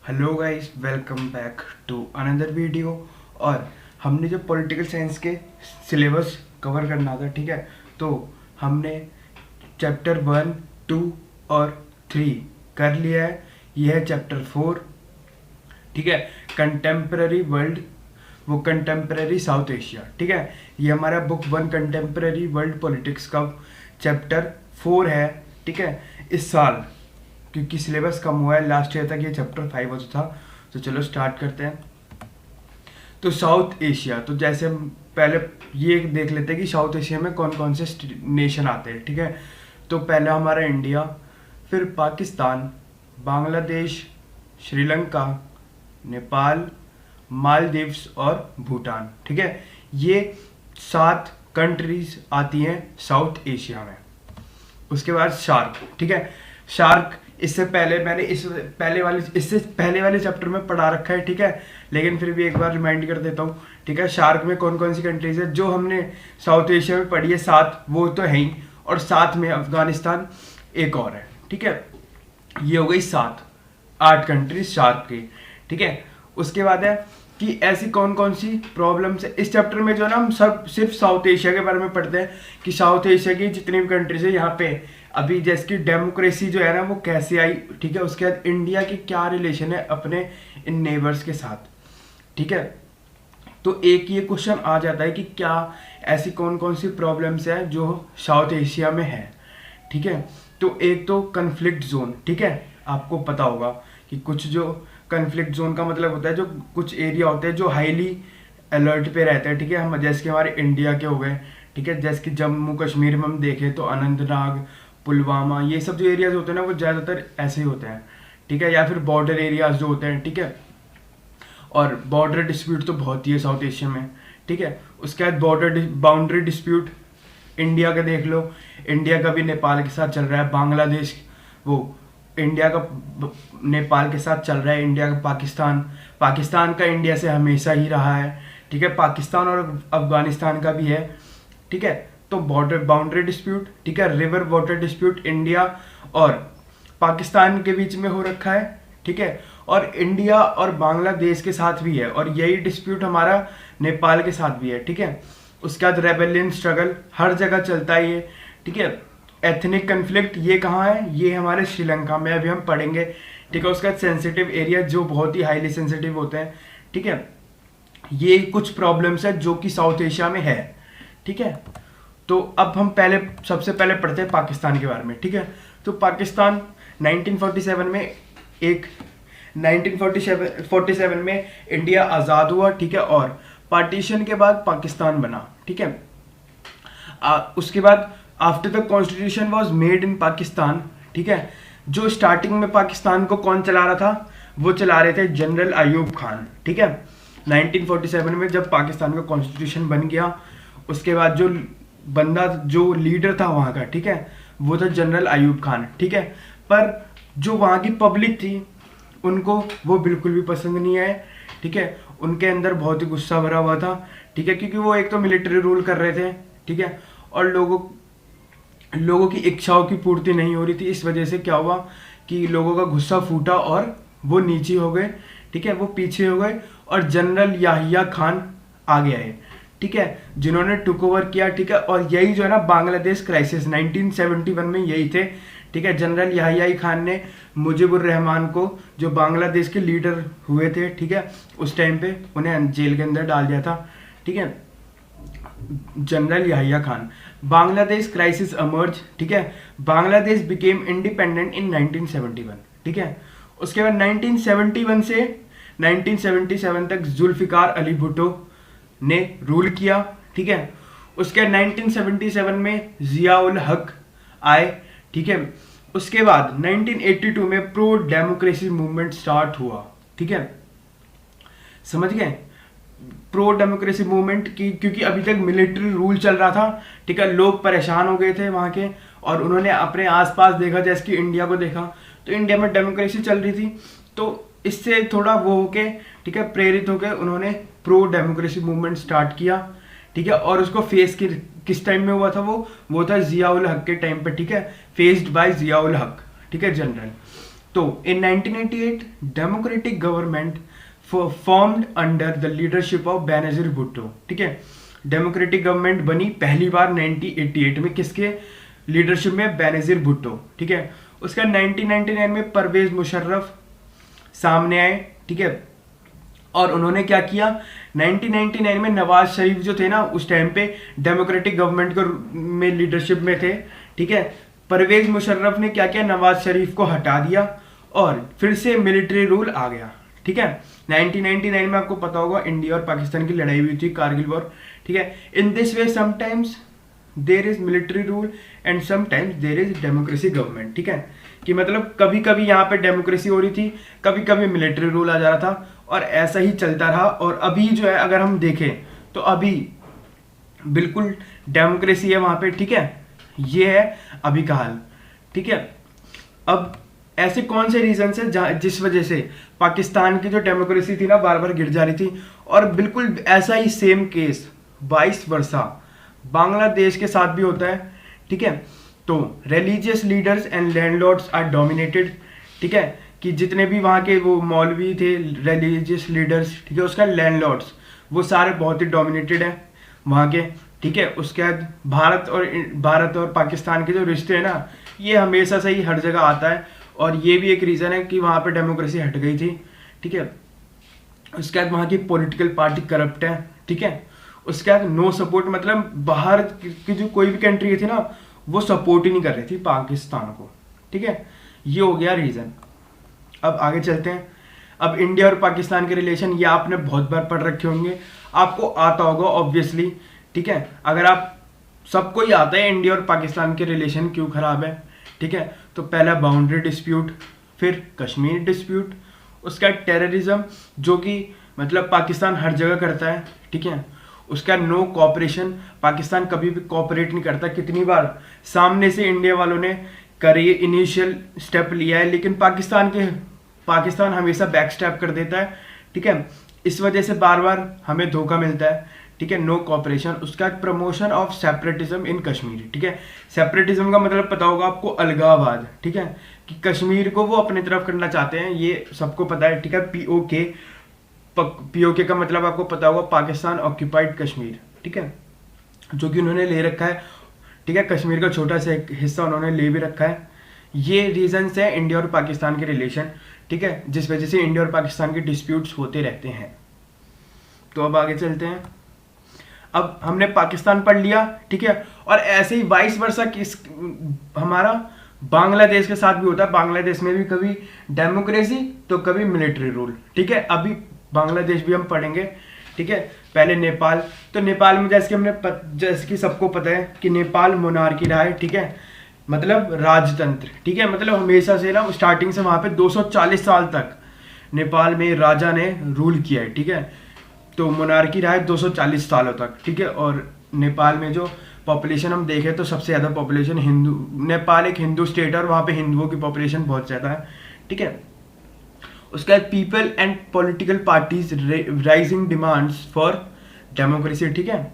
Hello guys, welcome back to another video. और हमने जो पॉलिटिकल साइंस के सिलेबस कवर करना था, ठीक है, तो हमने चैप्टर 1, 2 और 3 कर लिया है। यह है चैप्टर 4, ठीक है, कंटेम्प्रेरी वर्ल्ड, वो कंटेम्प्रेरी साउथ एशिया, ठीक है। ये हमारा बुक 1 कंटेम्प्रेरी वर्ल्ड पॉलिटिक्स का चैप्टर 4 है, ठीक है। इस साल क्योंकि सिलेबस कम हुआ है, लास्ट ईयर तक ये चैप्टर 5 होता था। तो चलो स्टार्ट करते हैं। तो साउथ एशिया, तो जैसे हम पहले ये देख लेते हैं कि साउथ एशिया में कौन कौन से नेशन आते हैं, ठीक है। तो पहला हमारा इंडिया, फिर पाकिस्तान, बांग्लादेश, श्रीलंका, नेपाल, मालदीव्स और भूटान, ठीक है। ये 7 कंट्रीज आती हैं साउथ एशिया में। उसके बाद शार्क, ठीक है। शार्क इससे पहले मैंने इससे पहले वाले चैप्टर में पढ़ा रखा है, ठीक है, लेकिन फिर भी एक बार रिमाइंड कर देता हूँ, ठीक है। शार्क में कौन कौन सी कंट्रीज है जो हमने साउथ एशिया में पढ़ी है, 7, वो तो है ही, और साथ में अफगानिस्तान एक और है, ठीक है। ये हो गई 8 कंट्रीज शार्क की, ठीक है। उसके बाद है कि ऐसी कौन कौन सी प्रॉब्लम्स है इस चैप्टर में, जो है ना, हम सब सिर्फ साउथ एशिया के बारे में पढ़ते हैं कि साउथ एशिया की जितनी भी कंट्रीज है यहाँ पे अभी जैसे कि डेमोक्रेसी जो है ना वो कैसे आई, ठीक है। उसके बाद इंडिया की क्या रिलेशन है अपने इन नेबर्स के साथ, ठीक है। तो एक ये क्वेश्चन आ जाता है कि क्या ऐसी कौन कौन सी प्रॉब्लम्स है जो साउथ एशिया में है, ठीक है। तो एक तो कन्फ्लिक्ट जोन, ठीक है, आपको पता होगा कि कुछ जो कन्फ्लिक्ट जोन का मतलब होता है जो कुछ एरिया होते हैं जो हाईली अलर्ट पे रहते हैं, ठीक है। हम जैसे कि हमारे इंडिया के हो गए, ठीक है, जैसे कि जम्मू कश्मीर में हम देखें तो अनंतनाग, पुलवामा, ये सब जो एरियाज होते हैं ना वो ज़्यादातर ऐसे ही होते हैं, ठीक है। या फिर बॉर्डर एरियाज जो होते हैं, ठीक है। और बॉर्डर डिस्प्यूट तो बहुत ही है साउथ एशिया में, ठीक है। उसके बाद बाउंड्री डिस्प्यूट इंडिया का देख लो, इंडिया का भी नेपाल के साथ चल रहा है, बांग्लादेश वो इंडिया का नेपाल के साथ चल रहा है, इंडिया का पाकिस्तान का इंडिया से हमेशा ही रहा है, ठीक है। पाकिस्तान और अफगानिस्तान का भी है, ठीक है। तो बॉर्डर बाउंड्री डिस्प्यूट, ठीक है, रिवर वाटर डिस्प्यूट इंडिया और पाकिस्तान के बीच में हो रखा है, ठीक है। और इंडिया और बांग्लादेश के साथ भी है, और यही डिस्प्यूट हमारा नेपाल के साथ भी है, ठीक है। उसके बाद रेबेलियन स्ट्रगल हर जगह चलता है ये, ठीक है। एथनिक कन्फ्लिक्ट ये कहाँ है, ये हमारे श्रीलंका में अभी हम पढ़ेंगे, ठीक है। उसका सेंसिटिव एरिया जो बहुत ही हाईली सेंसिटिव होते हैं, ठीक है। ये कुछ प्रॉब्लम्स है जो कि साउथ एशिया में है, ठीक है। तो अब हम सबसे पहले पढ़ते हैं पाकिस्तान के बारे में, ठीक है। तो पाकिस्तान 1947 में 1947 में इंडिया आज़ाद हुआ, ठीक है। और पार्टीशन के बाद पाकिस्तान बना, ठीक है। उसके बाद after the constitution was made in Pakistan, ठीक है। जो स्टार्टिंग में पाकिस्तान को कौन चला रहा था, वो चला रहे थे जनरल अयूब खान, ठीक है। 1947 में जब पाकिस्तान का कॉन्स्टिट्यूशन बन गया, उसके बाद जो लीडर था वहाँ का, ठीक है, वो था जनरल अयूब खान, ठीक है। पर जो वहाँ की पब्लिक थी उनको वो बिल्कुल भी पसंद नहीं आए, ठीक है। उनके अंदर बहुत ही गुस्सा भरा हुआ था, ठीक है, क्योंकि वो एक तो मिलिट्री रूल कर रहे थे, ठीक है, और लोगों की इच्छाओं की पूर्ति नहीं हो रही थी। इस वजह से क्या हुआ कि लोगों का गुस्सा फूटा और वो नीचे हो गए, ठीक है, वो पीछे हो गए, और जनरल याहिया खान आगे आए, ठीक है, जिन्होंने टुक ओवर किया, ठीक है। और यही जो है ना बांग्लादेश क्राइसिस 1971 में यही थे, ठीक है। जनरल याहिया खान ने मुजीबुर रहमान को, जो बांग्लादेश के लीडर हुए थे, ठीक है, उस टाइम पे उन्हें जेल के अंदर डाल दिया था, ठीक है, general Yahya Khan. Bangladesh crisis emerge, ठीक है, बांग्लादेश बिकेम इंडिपेंडेंट इन 1971, ठीक है। उसके बाद 1971 से 1977 तक जुल्फिकार अली भुट्टो ने रूल किया, ठीक है। उसके 1977 में जिया उल हक आए, ठीक है। उसके बाद 1982 में प्रो डेमोक्रेसी मूवमेंट स्टार्ट हुआ, ठीक है, समझ गए, प्रो डेमोक्रेसी मूवमेंट की, क्योंकि अभी तक मिलिट्री रूल चल रहा था, ठीक है। लोग परेशान हो गए थे वहाँ के, और उन्होंने अपने आसपास देखा, जैसे कि इंडिया को देखा, तो इंडिया में डेमोक्रेसी चल रही थी, तो इससे थोड़ा वो होके, ठीक है, प्रेरित होकर उन्होंने प्रो डेमोक्रेसी मूवमेंट स्टार्ट किया, ठीक है। और उसको फेस किस टाइम में हुआ था, वो था जिया उल हक के टाइम पे, ठीक है, फेस्ड बाय जिया उल हक, ठीक है, जनरल। तो इन 1998 democratic government formed under the leadership of Benazir Bhutto, ठीक है। डेमोक्रेटिक गवर्नमेंट बनी पहली बार 1988 में, किसके लीडरशिप में? बेनजीर भुट्टो, ठीक है। उसका 1999 में परवेज मुशर्रफ सामने आए, ठीक है। और उन्होंने क्या किया, 1999 में नवाज शरीफ जो थे ना उस टाइम पे डेमोक्रेटिक गवर्नमेंट को में लीडरशिप में थे, ठीक है। परवेज मुशर्रफ ने क्या किया, नवाज शरीफ को हटा दिया और फिर से मिलिट्री रूल आ गया, ठीक है। 1999 में आपको पता होगा इंडिया और पाकिस्तान की लड़ाई हुई थी, कारगिल वॉर, ठीक है। In this way sometimes there is military rule and sometimes there is democracy government, ठीक है। कि मतलब कभी कभी यहाँ पे डेमोक्रेसी हो रही थी, कभी कभी मिलिट्री रूल आ जा रहा था, और ऐसा ही चलता रहा। और अभी जो है अगर हम देखें तो अभी बिल्कुल डेमोक्रेसी है वहाँ पे, ठीक है। ये है अभी का हाल, ठीक है। अब ऐसे कौन से रीजन है जिस वजह से पाकिस्तान की जो डेमोक्रेसी थी ना बार बार गिर जा रही थी, और बिल्कुल ऐसा ही सेम केस 22 वर्षा बांग्लादेश के साथ भी होता है, ठीक है। तो religious leaders and landlords are dominated, ठीक है। कि जितने भी वहाँ के वो मौलवी थे, रिलीजियस लीडर्स, ठीक है, उसका लैंडलॉर्ड्स वो सारे बहुत ही डोमिनेटेड हैं वहाँ के, ठीक है। उसके बाद भारत और पाकिस्तान के जो रिश्ते हैं ना, ये हमेशा से ही हर जगह आता है, और ये भी एक रीज़न है कि वहाँ पे डेमोक्रेसी हट गई थी, ठीक है। उसके बाद वहाँ की पॉलिटिकल पार्टी करप्ट है, ठीक है। उसके बाद नो सपोर्ट, मतलब बाहर की जो कोई भी कंट्री थी ना वो सपोर्ट ही नहीं कर रही थी पाकिस्तान को, ठीक है। ये हो गया रीज़न। अब आगे चलते हैं। अब इंडिया और पाकिस्तान के रिलेशन, ये आपने बहुत बार पढ़ रखे होंगे, आपको आता होगा ऑब्वियसली, ठीक है। अगर आप सबको ही आता है इंडिया और पाकिस्तान के रिलेशन क्यों खराब है, ठीक है। तो पहला बाउंड्री डिस्प्यूट, फिर कश्मीर डिस्प्यूट, उसका टेररिज्म जो कि मतलब पाकिस्तान हर जगह करता है, ठीक है। उसका नो कोऑपरेशन, पाकिस्तान कभी भी कोऑपरेट नहीं करता। कितनी बार सामने से इंडिया वालों ने करे इनिशियल स्टेप लिया है, लेकिन पाकिस्तान हमेशा बैक स्टेप कर देता है, ठीक है। इस वजह से बार बार हमें धोखा मिलता है, ठीक है। No cooperation. उसका promotion of separatism in Kashmir, ठीक है। सेपरेटिज्म का मतलब पता होगा आपको, अलगाववाद, ठीक है। कि कश्मीर को वो अपनी तरफ करना चाहते हैं, ये सबको पता है, ठीक है। पीओके का मतलब आपको पता होगा, पाकिस्तान ऑक्यूपाइड कश्मीर, ठीक है, जो कि उन्होंने ले रखा है, ठीक है। कश्मीर का छोटा सा एक हिस्सा उन्होंने ले भी रखा है। ये रीजंस है इंडिया और पाकिस्तान के रिलेशन, ठीक है, जिस वजह से इंडिया और पाकिस्तान के डिस्प्यूट्स होते रहते हैं। तो अब आगे चलते हैं। अब हमने पाकिस्तान पढ़ लिया, ठीक है। और ऐसे ही 22 वर्षा हमारा बांग्लादेश के साथ भी होता है। बांग्लादेश में भी कभी डेमोक्रेसी तो कभी मिलिट्री रूल, ठीक है। अभी बांग्लादेश भी हम पढ़ेंगे, ठीक है। पहले नेपाल, तो नेपाल में जैसे कि सबको पता है कि नेपाल मोनार्की रहा है, ठीक है, मतलब राजतंत्र, ठीक है। मतलब हमेशा से ना स्टार्टिंग से वहाँ पे 240 साल तक नेपाल में राजा ने रूल किया है, ठीक है। तो मोनार्की रहा है 240 सालों तक, ठीक है। और नेपाल में जो पॉपुलेशन हम देखें तो सबसे ज़्यादा पॉपुलेशन हिंदू, नेपाल एक हिंदू स्टेट है और वहाँ पे हिंदुओं की पॉपुलेशन बहुत ज़्यादा है, ठीक है। उसके बाद people and political parties rising demands for democracy, ठीक है।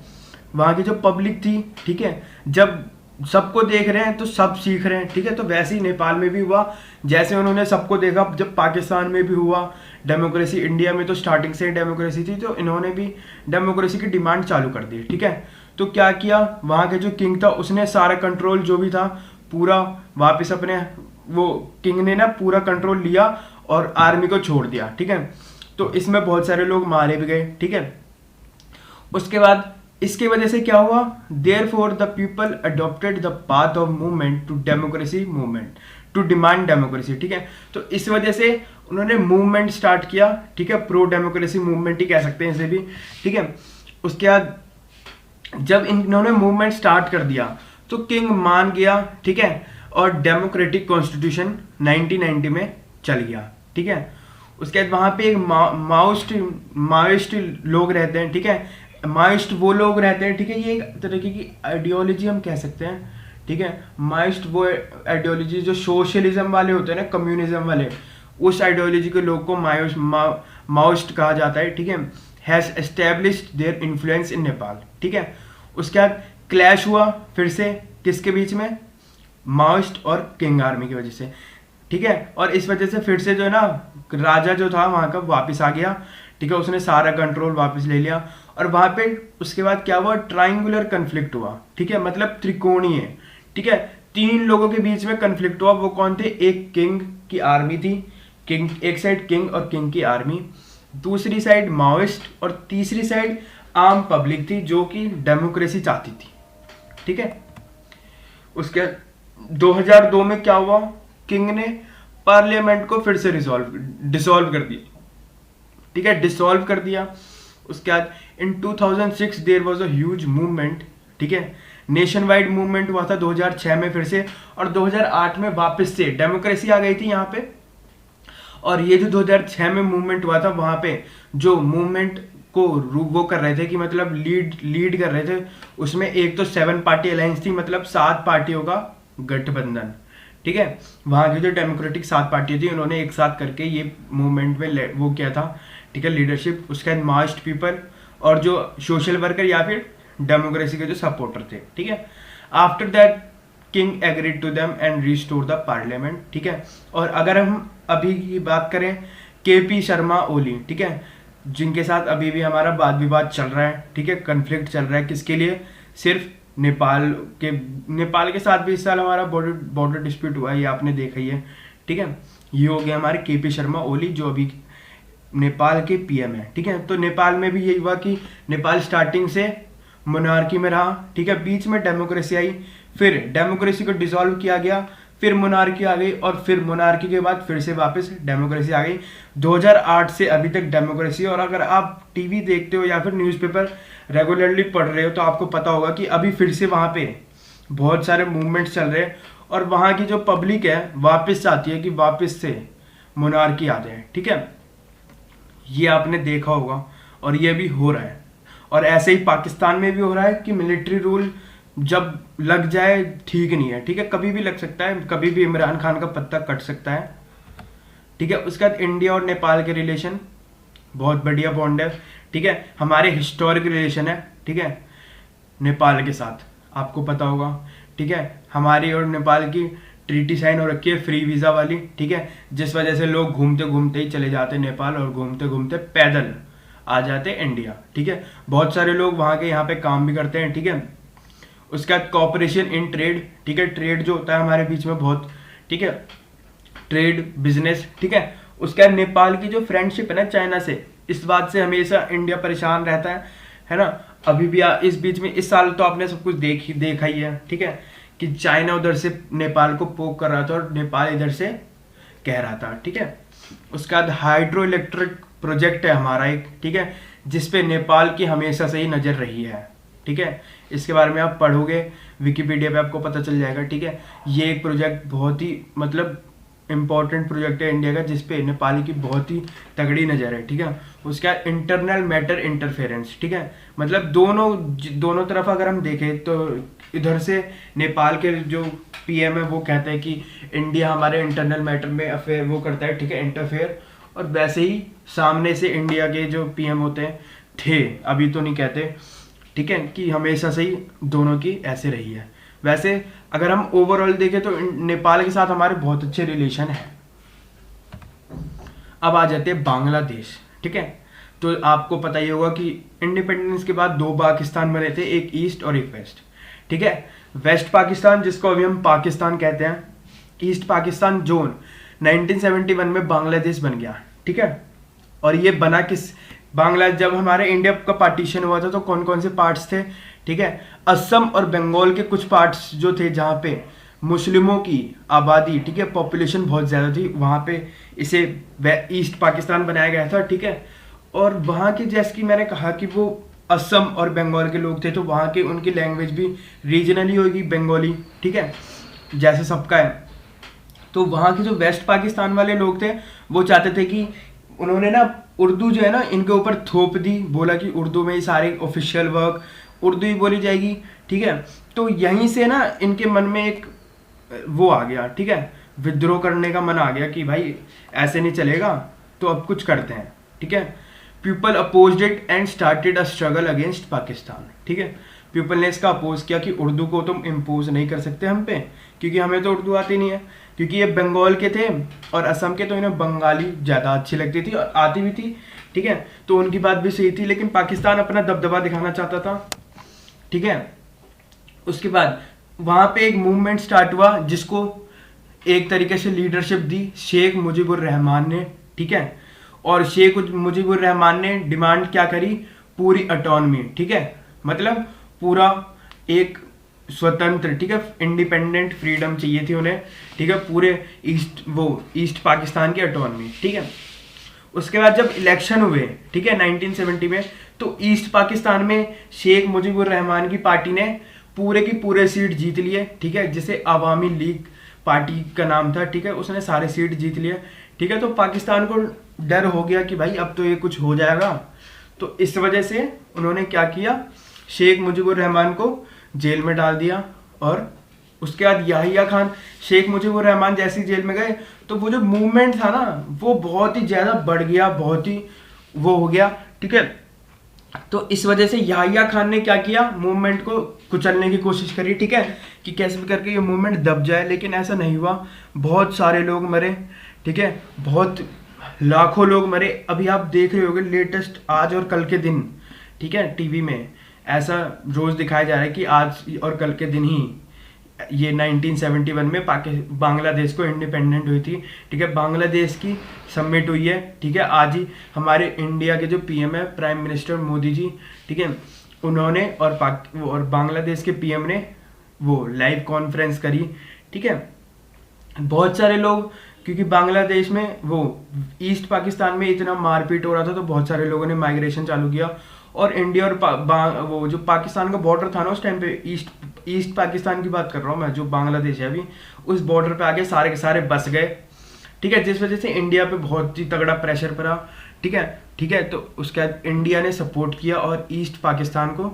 वहाँ की जो पब्लिक थी, ठीक है, जब सबको देख रहे हैं तो सब सीख रहे हैं, ठीक है। तो वैसे ही नेपाल में भी हुआ, जैसे उन्होंने सबको देखा, जब पाकिस्तान में भी हुआ डेमोक्रेसी। इंडिया में तो स्टार्टिंग से ही डेमोक्रेसी थी, तो इन्होंने भी डेमोक्रेसी की डिमांड चालू कर दी, ठीक है। तो क्या किया, वहाँ के जो किंग था उसने सारा कंट्रोल जो भी था पूरा वापस अपने, वो किंग ने ना पूरा कंट्रोल लिया और आर्मी को छोड़ दिया, ठीक है। तो इसमें बहुत सारे लोग मारे भी गए, ठीक है। उसके बाद इसके वजह से क्या हुआ, therefore the people adopted the path of movement to democracy movement to demand democracy, ठीक है। तो इस वजह से उन्होंने मूवमेंट स्टार्ट किया, ठीक है, प्रो डेमोक्रेसी मूवमेंट ही कह सकते हैं इसे भी, ठीक है। उसके बाद जब इन्होंने मूवमेंट स्टार्ट कर दिया तो किंग मान गया, ठीक है, और डेमोक्रेटिक कॉन्स्टिट्यूशन 1990 में चल गया, ठीक है। उसके बाद वहाँ पे एक माओइस्ट लोग रहते हैं, ठीक है। माओइस्ट वो लोग रहते हैं, ठीक है, ये एक तरीके की आइडियोलॉजी हम कह सकते हैं, ठीक है। माओइस्ट वो आइडियोलॉजी जो सोशलिज्म वाले होते हैं ना, कम्युनिज्म वाले, उस आइडियोलॉजी के लोग को माओइस्ट कहा जाता है, ठीक है। हैज एस्टेब्लिश्ड देयर इन्फ्लुएंस इन नेपाल, ठीक है। उसके बाद क्लैश हुआ फिर से किसके बीच में, माओइस्ट और किंग आर्मी की वजह से। ठीक है। और इस वजह से फिर से जो है ना राजा जो था वहाँ का वापस आ गया, ठीक है, उसने सारा कंट्रोल वापस ले लिया। और वहाँ पे उसके बाद क्या हुआ, ट्राइंगुलर कन्फ्लिक्ट हुआ, ठीक है, मतलब त्रिकोणीय, ठीक है, 3 लोगों के बीच में कन्फ्लिक्ट हुआ। वो कौन थे, एक किंग की आर्मी थी, किंग एक साइड, किंग और किंग की आर्मी, दूसरी साइड माओइस्ट, और तीसरी साइड आम पब्लिक थी जो कि डेमोक्रेसी चाहती थी, ठीक है। उसके 2002 में क्या हुआ, किंग ने पार्लियामेंट को फिर से डिसॉल्व कर दिया, ठीक है, डिसॉल्व कर दिया। उसके बाद in 2006 there was a huge movement, ठीक है, नेशन वाइड मूवमेंट हुआ था 2006 में फिर से, और 2008 में वापस से डेमोक्रेसी आ गई थी यहाँ पे। और ये जो 2006 में मूवमेंट हुआ था, वहां पे जो मूवमेंट को वो कर रहे थे कि मतलब लीड कर रहे थे, उसमें एक तो 7 पार्टी अलायंस थी, मतलब 7 पार्टियों का गठबंधन, ठीक है। वहां की जो डेमोक्रेटिक 7 पार्टी थी, उन्होंने एक साथ करके ये मूवमेंट में वो किया था, ठीक है, लीडरशिप। उसके बाद मार्स्ट पीपल और जो सोशल वर्कर या फिर डेमोक्रेसी के जो सपोर्टर थे, ठीक है। After that king agreed to them and restore the parliament, ठीक है। और अगर हम अभी की बात करें, केपी शर्मा ओली, ठीक है, जिनके साथ अभी भी हमारा वाद विवाद चल रहा है, ठीक है, कन्फ्लिक्ट चल रहा है, किसके लिए, सिर्फ नेपाल के साथ भी इस साल हमारा बॉर्डर डिस्प्यूट हुआ है, ये आपने देखा ही है, ठीक है। ये हो गया हमारे केपी शर्मा ओली जो अभी नेपाल के पीएम है, ठीक है। तो नेपाल में भी यही हुआ कि नेपाल स्टार्टिंग से मोनार्की में रहा, ठीक है, बीच में डेमोक्रेसी आई, फिर डेमोक्रेसी को डिसॉल्व किया गया, फिर मोनार्की आ गई, और फिर मोनार्की के बाद फिर से वापस डेमोक्रेसी आ गई। 2008 से अभी तक डेमोक्रेसी। और अगर आप टीवी देखते हो या फिर न्यूज़पेपर रेगुलरली पढ़ रहे हो तो आपको पता होगा कि अभी फिर से वहाँ पे बहुत सारे मूवमेंट्स चल रहे हैं, और वहाँ की जो पब्लिक है वापस चाहती है कि वापस से मोनार्की आ जाए, ठीक है। ये आपने देखा होगा, और ये भी हो रहा है। और ऐसे ही पाकिस्तान में भी हो रहा है कि मिलिट्री रूल जब लग जाए ठीक नहीं है, ठीक है, कभी भी लग सकता है, कभी भी इमरान खान का पत्ता कट सकता है, ठीक है। उसके बाद इंडिया और नेपाल के रिलेशन बहुत बढ़िया बॉन्ड है, ठीक है, हमारे हिस्टोरिक रिलेशन है, ठीक है, नेपाल के साथ, आपको पता होगा, ठीक है। हमारी और नेपाल की ट्रीटी साइन हो रखी है फ्री वीज़ा वाली, ठीक है, जिस वजह से लोग घूमते घूमते ही चले जाते नेपाल और घूमते घूमते पैदल आ जाते इंडिया, ठीक है। बहुत सारे लोग वहाँ के यहाँ पे काम भी करते हैं, ठीक है। उसके बाद कॉपरेशन इन ट्रेड, ठीक है, ट्रेड जो होता है हमारे बीच में बहुत, ठीक है, ट्रेड बिजनेस, ठीक है। उसके बाद नेपाल की जो फ्रेंडशिप है ना चाइना से, इस बात से हमेशा इंडिया परेशान रहता है ना। अभी भी इस बीच में इस साल तो आपने सब कुछ देखा ही है, ठीक है, कि चाइना उधर से नेपाल को पोक कर रहा था और नेपाल इधर से कह रहा था, ठीक है। उसके बाद हाइड्रो इलेक्ट्रिक प्रोजेक्ट है हमारा एक, ठीक है, जिसपे नेपाल की हमेशा से ही नज़र रही है, ठीक है। इसके बारे में आप पढ़ोगे विकिपीडिया पे आपको पता चल जाएगा, ठीक है। ये एक प्रोजेक्ट बहुत ही मतलब इम्पोर्टेंट प्रोजेक्ट है इंडिया का, जिसपे नेपाल की बहुत ही तगड़ी नज़र है, ठीक है। उसका इंटरनल मैटर इंटरफेरेंस, ठीक है, मतलब दोनों तरफ अगर हम देखें तो इधर से नेपाल के जो पीएम है वो कहते हैं कि इंडिया हमारे इंटरनल मैटर में अफेयर वो करता है, ठीक है, इंटरफेयर। और वैसे ही सामने से इंडिया के जो पीएम होते हैं थे, अभी तो नहीं कहते, ठीक है, कि हमेशा से ही दोनों की ऐसे रही है। वैसे अगर हम ओवरऑल देखें तो नेपाल के साथ हमारे बहुत अच्छे रिलेशन है। अब आ जाते हैं बांग्लादेश, ठीक है। तो आपको पता ही होगा कि इंडिपेंडेंस के बाद 2 पाकिस्तान बने थे, एक ईस्ट और एक वेस्ट, ठीक है। वेस्ट पाकिस्तान जिसको अभी हम पाकिस्तान कहते हैं, ईस्ट पाकिस्तान जोन 1971 में बांग्लादेश बन गया, ठीक है। और ये बना किस, बांग्लादेश जब हमारे इंडिया का पार्टीशन हुआ था तो कौन कौन से पार्ट्स थे, ठीक है, असम और बंगाल के कुछ पार्ट्स जो थे जहाँ पे मुस्लिमों की आबादी, ठीक है, पॉपुलेशन बहुत ज़्यादा थी, वहाँ पे इसे ईस्ट पाकिस्तान बनाया गया था, ठीक है। और वहाँ के जैसे कि मैंने कहा कि वो असम और बंगाल के लोग थे, तो वहाँ के उनकी लैंग्वेज भी रीजनली होगी बंगाली, ठीक है, जैसे सबका है। तो वहाँ के जो वेस्ट पाकिस्तान वाले लोग थे वो चाहते थे कि उन्होंने ना उर्दू जो है ना इनके ऊपर थोप दी, बोला कि उर्दू में ही सारे ऑफिशियल वर्क उर्दू ही बोली जाएगी, ठीक है। तो यहीं से ना इनके मन में एक वो आ गया, ठीक है, विद्रोह करने का मन आ गया कि भाई ऐसे नहीं चलेगा, तो अब कुछ करते हैं, ठीक है। People opposed it and started a struggle against Pakistan, ठीक है। पीपल ने इसका अपोज किया कि उर्दू को तुम इम्पोज नहीं कर सकते हम पे, क्योंकि हमें तो उर्दू आती नहीं है, क्योंकि ये बंगाल के थे और असम के, तो इन्हें बंगाली ज़्यादा अच्छी लगती थी और आती भी थी, ठीक है। तो उनकी बात भी सही थी, लेकिन पाकिस्तान अपना दबदबा दिखाना चाहता था, ठीक है। उसके बाद वहाँ पे एक मूवमेंट स्टार्ट हुआ जिसको एक तरीके से लीडरशिप दी शेख मुजीबुर रहमान ने, ठीक है। और शेख मुजीबुर रहमान ने डिमांड क्या करी, पूरी ऑटोनॉमी, ठीक है, मतलब पूरा एक स्वतंत्र, ठीक है, इंडिपेंडेंट फ्रीडम चाहिए थी उन्हें, ठीक है, पूरे ईस्ट पाकिस्तान की ऑटोनॉमी, ठीक है। उसके बाद जब इलेक्शन हुए, ठीक है, 1970 में, तो ईस्ट पाकिस्तान में शेख मुजीबुर रहमान की पार्टी ने पूरे की पूरे सीट जीत लिए, ठीक है, जिसे अवामी लीग पार्टी का नाम था, ठीक है। उसने सारे सीट जीत लिए, ठीक है। तो पाकिस्तान को डर हो गया कि भाई अब तो ये कुछ हो जाएगा, तो इस वजह से उन्होंने क्या किया, शेख मुजीबुर रहमान को जेल में डाल दिया। और उसके बाद याहिया खान, शेख मुजीबुर रहमान जैसे जेल में गए तो वो जो मूवमेंट था ना वो बहुत ही ज़्यादा बढ़ गया, बहुत ही वो हो गया, ठीक है। तो इस वजह से याहिया खान ने क्या किया, मूवमेंट को कुचलने की कोशिश करी, ठीक है, कि कैसे भी करके ये मूवमेंट दब जाए, लेकिन ऐसा नहीं हुआ। बहुत सारे लोग मरे, ठीक है, बहुत लाखों लोग मरे। अभी आप देख रहे होंगे लेटेस्ट आज और कल के दिन, ठीक है, टीवी में ऐसा रोज दिखाया जा रहा है कि आज और कल के दिन ही ये 1971 में बांग्लादेश को इंडिपेंडेंट हुई थी, ठीक है। बांग्लादेश की समिट हुई है, ठीक है, आज ही हमारे इंडिया के जो पीएम है, प्राइम मिनिस्टर मोदी जी, ठीक है, उन्होंने और बांग्लादेश के पीएम ने वो लाइव कॉन्फ्रेंस करी, ठीक है। बहुत सारे लोग, क्योंकि बांग्लादेश में वो ईस्ट पाकिस्तान में इतना मारपीट हो रहा था, तो बहुत सारे लोगों ने माइग्रेशन चालू किया। और इंडिया और वो जो पाकिस्तान का बॉर्डर था ना उस टाइम पे, ईस्ट पाकिस्तान की बात कर रहा हूँ मैं, जो बांग्लादेश है अभी, उस बॉर्डर पे आके सारे के सारे बस गए, ठीक है, जिस वजह से इंडिया पे बहुत ही तगड़ा प्रेशर पड़ा, ठीक है, ठीक है। तो उसके बाद इंडिया ने सपोर्ट किया और ईस्ट पाकिस्तान को,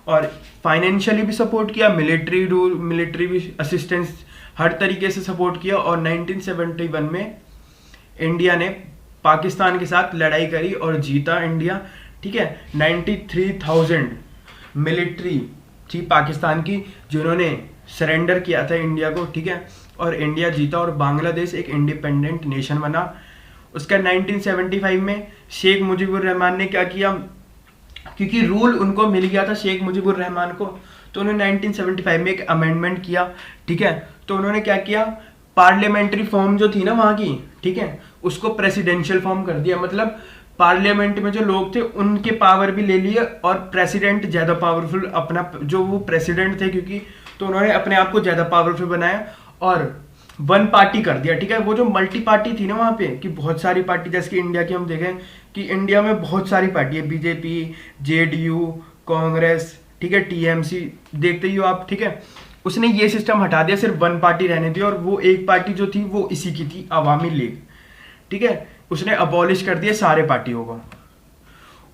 और फाइनेंशियली भी सपोर्ट किया, मिलिट्री भी असिस्टेंस, हर तरीके से सपोर्ट किया। और 1971 में इंडिया ने पाकिस्तान के साथ लड़ाई करी और जीता इंडिया, ठीक है। 93,000 मिलिट्री थी पाकिस्तान की जिन्होंने सरेंडर किया था इंडिया को, ठीक है, और इंडिया जीता और बांग्लादेश एक इंडिपेंडेंट नेशन बना। उसका 1975 में शेख मुजीबुर रहमान ने क्या किया, क्योंकि रूल उनको मिल गया था शेख मुजीबुर रहमान को, तो उन्होंने 1975 में एक अमेंडमेंट किया, ठीक है। तो उन्होंने क्या किया, पार्लियामेंट्री फॉर्म जो थी ना वहाँ की, ठीक है, उसको प्रेसिडेंशियल फॉर्म कर दिया। मतलब पार्लियामेंट में जो लोग थे उनके पावर भी ले लिए और प्रेसिडेंट ज़्यादा पावरफुल, अपना जो वो प्रेसिडेंट थे क्योंकि, तो उन्होंने अपने आप को ज़्यादा पावरफुल बनाया और वन पार्टी कर दिया, ठीक है। वो जो मल्टी पार्टी थी ना वहाँ पे, कि बहुत सारी पार्टी, जैसे कि इंडिया की हम देखें कि इंडिया में बहुत सारी पार्टी है, बीजेपी, जेडीयू, कांग्रेस, ठीक है, टीएमसी, देखते ही हो आप, ठीक है। उसने ये सिस्टम हटा दिया, सिर्फ वन पार्टी रहने दी, और वो एक पार्टी जो थी वो इसी की थी, अवामी लीग, ठीक है। उसने अबॉलिश कर दिया सारे पार्टियों को।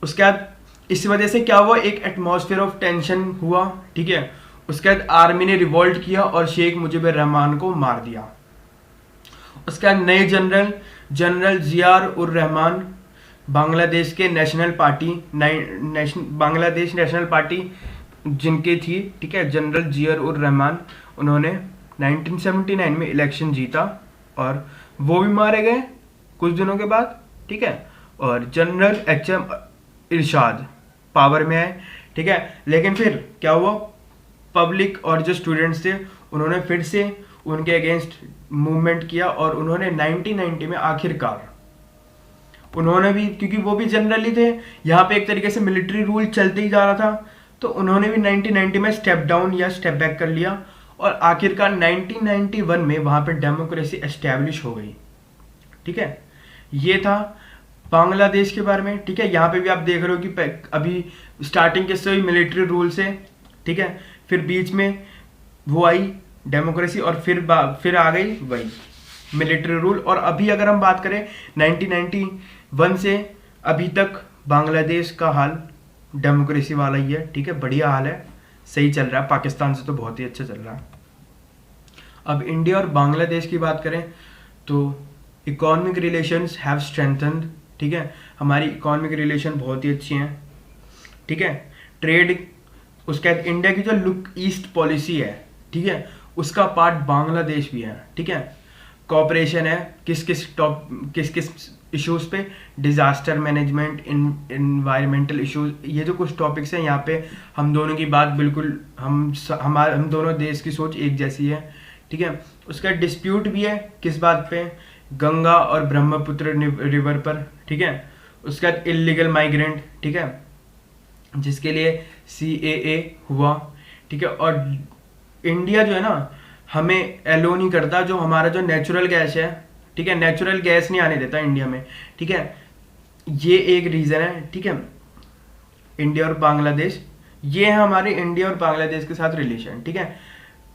उसके बाद इस वजह से क्या हुआ, एक एटमॉस्फेयर ऑफ टेंशन हुआ, ठीक है। उसके बाद आर्मी ने रिवोल्ट किया और शेख मुजीबुर रहमान को मार दिया। उसके बाद नए जनरल जियार उर रहमान, बांग्लादेश के national party, Bangladesh national party जिनकी थी, ठीक है, जनरल जियार उर रहमान, उन्होंने 1979 में इलेक्शन जीता और वो भी मारे गए कुछ दिनों के बाद, ठीक है। और जनरल एचएम इरशाद पावर में आए, ठीक है। लेकिन फिर क्या हुआ, पब्लिक और जो स्टूडेंट्स थे उन्होंने फिर से उनके अगेंस्ट मूवमेंट किया और उन्होंने 1990 में आखिरकार उन्होंने भी, क्योंकि वो भी जनरल ही थे, यहाँ पे एक तरीके से मिलिट्री रूल चलते ही जा रहा था, तो उन्होंने भी 1990 में स्टेप डाउन या स्टेप बैक कर लिया और आखिरकार 1991 में वहाँ पे डेमोक्रेसी एस्टेब्लिश हो गई, ठीक है। ये था बांग्लादेश के बारे में, ठीक है। यहाँ पे भी आप देख रहे हो कि अभी स्टार्टिंग किससे हुई, मिलिट्री रूल से, ठीक है। फिर बीच में वो आई डेमोक्रेसी और फिर आ गई वही मिलिट्री रूल। और अभी अगर हम बात करें 1991 से अभी तक बांग्लादेश का हाल डेमोक्रेसी वाला ही है, ठीक है, बढ़िया हाल है, सही चल रहा है, पाकिस्तान से तो बहुत ही अच्छा चल रहा है। अब इंडिया और बांग्लादेश की बात करें तो इकोनॉमिक रिलेशंस हैव स्ट्रेंथन्ड, ठीक है, हमारी इकोनॉमिक रिलेशन बहुत ही अच्छी हैं, ठीक है। ट्रेड, उसके बाद इंडिया की जो लुक ईस्ट पॉलिसी है, ठीक है, उसका पार्ट बांग्लादेश भी है, ठीक है। कॉपरेशन है किस किस इश्यूज पे, डिजास्टर मैनेजमेंट, इन्वायरमेंटल इश्यूज, ये जो कुछ टॉपिक्स हैं यहाँ पे हम दोनों की बात बिल्कुल हम दोनों देश की सोच एक जैसी है, ठीक है। उसका डिस्प्यूट भी है किस बात पे, गंगा और ब्रह्मपुत्र रिवर पर, ठीक है। उसका इलीगल माइग्रेंट, ठीक है, जिसके लिए CAA हुआ, ठीक है। और इंडिया जो है ना हमें एलो नहीं करता, जो हमारा जो नेचुरल गैस है, ठीक है, नेचुरल गैस नहीं आने देता इंडिया में, ठीक है। ये एक रीज़न है, ठीक है। इंडिया और बांग्लादेश, ये है हमारे इंडिया और बांग्लादेश के साथ रिलेशन, ठीक है।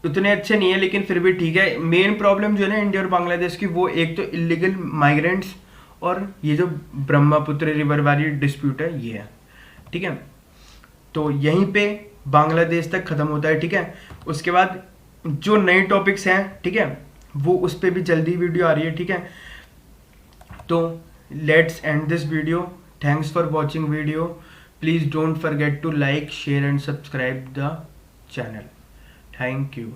उतने अच्छे नहीं है लेकिन फिर भी ठीक है। मेन प्रॉब्लम जो है ना इंडिया और बांग्लादेश की, वो एक तो इलीगल माइग्रेंट्स और ये जो ब्रह्मपुत्र रिवर वाली डिस्प्यूट है, ये है, ठीक है। तो यहीं पे बांग्लादेश तक खत्म होता है, ठीक है। उसके बाद जो नए टॉपिक्स हैं, ठीक है, वो उस पर भी जल्दी वीडियो आ रही है, ठीक है। तो let's end this video, thanks for watching video, please don't forget to like, share and subscribe the channel, thank you.